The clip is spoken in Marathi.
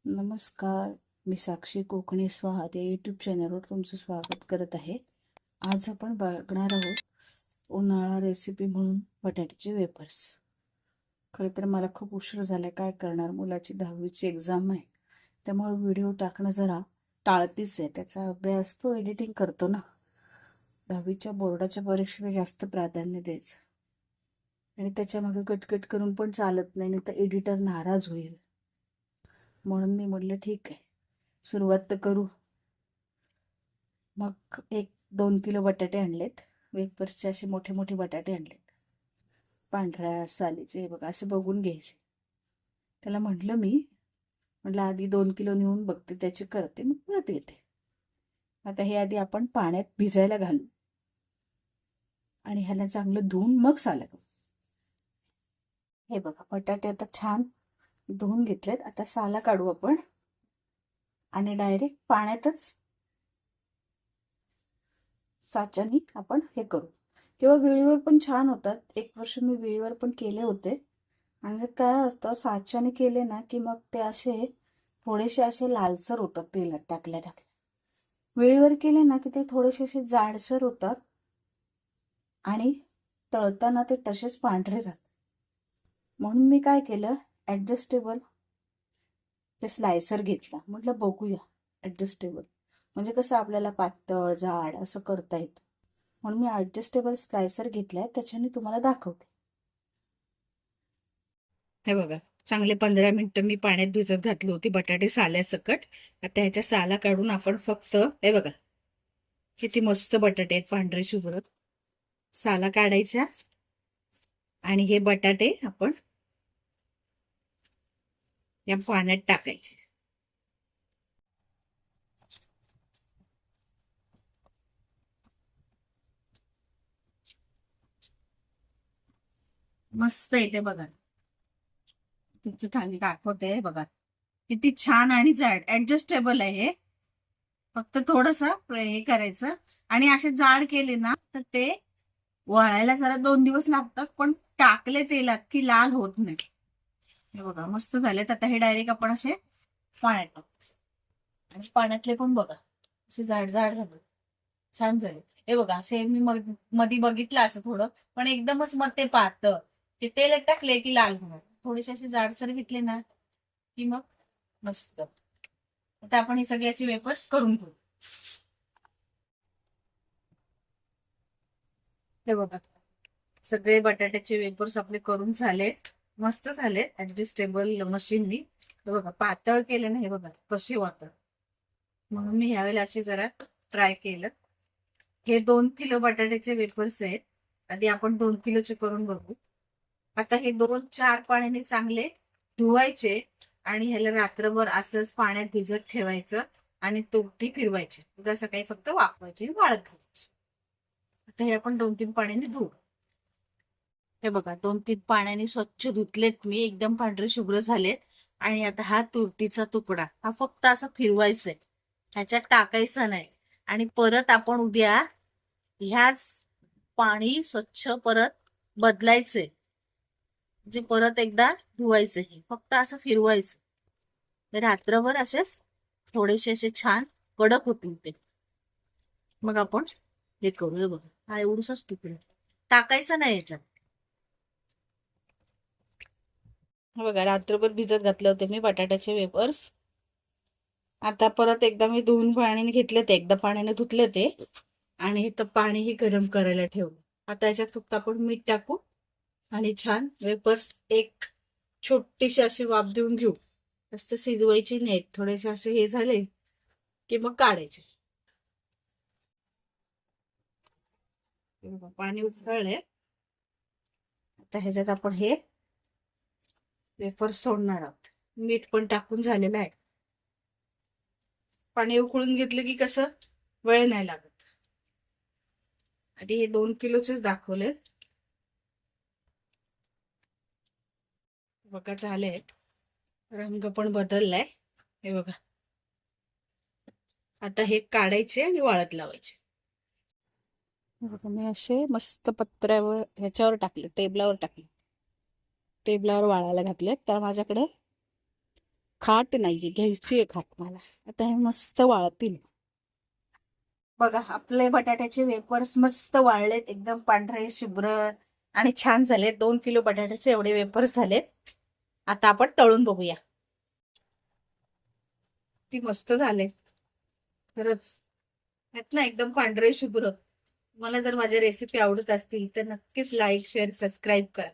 नमस्कार. मी साक्षी कोकणी स्वाहा या यूट्यूब चॅनलवर तुमचं स्वागत करत आहे. आज आपण बघणार आहोत उन्हाळा रेसिपी म्हणून बटाट्याचे वेफर्स. खरं तर मला खूप उशीर झाला, काय करणार, मुलाची 10वीची एक्झाम आहे, त्यामुळे व्हिडिओ टाकणं जरा टाळतीच आहे. त्याचा अभ्यास तो एडिटिंग करतो ना. 10वीच्या बोर्डाच्या परीक्षेला जास्त प्राधान्य द्यायचं आणि त्याच्यामागे कटकट करून पण चालत नाही, नाही तर एडिटर नाराज होईल. म्हणून मी म्हटलं ठीक आहे, सुरुवात तर करू. मग 1-2 किलो बटाटे आणलेत. वेफर्सचे असे मोठे मोठे बटाटे आणलेत, पांढऱ्या सालीचे. बघा असे बघून घ्यायचे. त्याला म्हटलं आधी 2 किलो नेऊन बघते, त्याची करते, मग परत येते. आता हे आधी आपण पाण्यात भिजायला घालू आणि ह्याला चांगलं धुवून मग साला काढू. हे बघा बटाटे आता छान धुवून घेतलेत. आता साला काढू आपण आणि डायरेक्ट पाण्यातच साच्यानी आपण हे करू. किंवा विळीवर पण छान होतात. 1 वर्ष मी विळीवर पण केले होते. आणि काय असतं, साच्याने केले ना की मग ते असे थोडेसे असे लालसर होतात तेलात टाकल्या टाकल्या. विळीवर केले ना की ते थोडेसे असे जाडसर होतात आणि तळताना ते तसेच पांढरे राहतात. म्हणून मी काय केलं, ॲडजस्टेबल ते स्लायसर घेतला. म्हटलं बघूया ॲडजस्टेबल म्हणजे कसं आपल्याला पातळ जाड असं करता येतं. म्हणून मी ॲडजस्टेबल स्लायसर घेतलाय, त्याच्याने तुम्हाला दाखवते. हे बघा, चांगले 15 मिनिटं मी पाण्यात भिजत घातली होती बटाटे साल्यासकट. आता ह्याच्या साला काढून आपण फक्त, हे बघा किती मस्त बटाटे आहेत, पांढरे शुभ्र. साला काढायच्या आणि हे बटाटे आपण या पाण्यात टाकायचे. मस्त येते बघा, तुमचं खाली दाखवते बघा किती छान आणि जाड. ऍडजस्टेबल आहे हे. फक्त थोडस हे करायचं आणि असे जाड केले ना तर ते वळायला जरा 2 दिवस लागतात, पण टाकले तेलात की लाल होत नाही. हे बघा मस्त झालेत. आता हे डायरेक्ट आपण असे पाण्यात टाकायचे आणि पाण्यातले पण बघा असे जाड जाड झाले, छान झाले. हे बघा असे मी मधी बघितलं असं थोडं, पण एकदमच मग ते पातळ, ते तेलात टाकले की लाल होणार. थोडेसे असे जाडसर घेतले ना की मग मस्त. आता आपण हे सगळे असे वेपर्स करून घेऊ. हे बघा सगळे बटाट्याचे वेपर्स आपले करून झाले, मस्त झाले ऍडजस्टेबल मशीननी. हे बघा पातळ केले ना, हे बघा कसे वाटत. म्हणून मी ह्यावेळेला असे जरा ट्राय केलं. हे 2 किलो बटाट्याचे वेपर्स आहेत. आधी आपण 2 किलोचे करून बघू. आता हे 2-4 पाण्याने चांगले धुवायचे आणि ह्याला रात्रभर असंच पाण्यात भिजत ठेवायचं आणि तुरटी फिरवायची. उद्या सकाळी फक्त वाफवायची, वाळत घालायची. आता हे आपण 2-3 पाण्याने धुवू. हे बघा 2-3 पाण्याने स्वच्छ धुतलेत मी, एकदम पांढरे शुभ्र झालेत. आणि आता हा तुरटीचा तुकडा हा फक्त असा फिरवायचा आहे, ह्याच्यात टाकायचं नाही. आणि परत आपण उद्या ह्याच पाणी स्वच्छ परत बदलायचंय, म्हणजे परत एकदा धुवायचं. हे फक्त असं फिरवायचं. रात्रभर असेच थोडेसे असे छान कडक होतील ते. मग आपण हे करू. हे बघा हा एवढूसाच तुकडा टाकायचा नाही याच्यात. बघा रात्रभर भिजत घातले होते मी बटाट्याचे वेपर्स. आता परत एकदा मी धुवून पाण्याने घेतले ते, एकदा पाण्याने धुतले ते आणि इथं पाणीही गरम करायला ठेवलं. आता याच्यात फक्त आपण मीठ टाकू आणि छान वेपर्स एक छोटीशी अशी वाफ देऊन घेऊ. जास्त शिजवायची नाही, थोडेसे असे हे झाले की मग काढायचे. पाणी उकळले. आता ह्याच्यात आपण हे वेपर्स सोडणार आहोत. मीठ पण टाकून झालेलं आहे. पाणी उकळून घेतलं की कसं वेळ नाही लागत. आधी हे 2 किलोचेच दाखवले. बघा झाले, रंग पण बदललाय. हे बघा आता हे काढायचे आणि वाळत लावायचे. बघा मी असे मस्त पत्र्यावर ह्याच्यावर टाकले, टेबलावर टाकले, टेबलावर वाळायला घातले. तर माझ्याकडे खाट नाहीये, घ्यायची आहे खाट मला. आता हे मस्त वाळतील. बघा आपले बटाट्याचे वेपर्स मस्त वाळलेत, एकदम पांढरे शुभ्र आणि छान झालेत. 2 किलो बटाट्याचे एवढे वेपर्स झालेत. आता आपण तळून बघूया. ती मस्त झाले खरंच, आहेत ना एकदम पांढरे शुभ्र. मला जर माझ्या रेसिपी आवडत असतील तर नक्कीच लाईक शेअर सबस्क्राईब करा.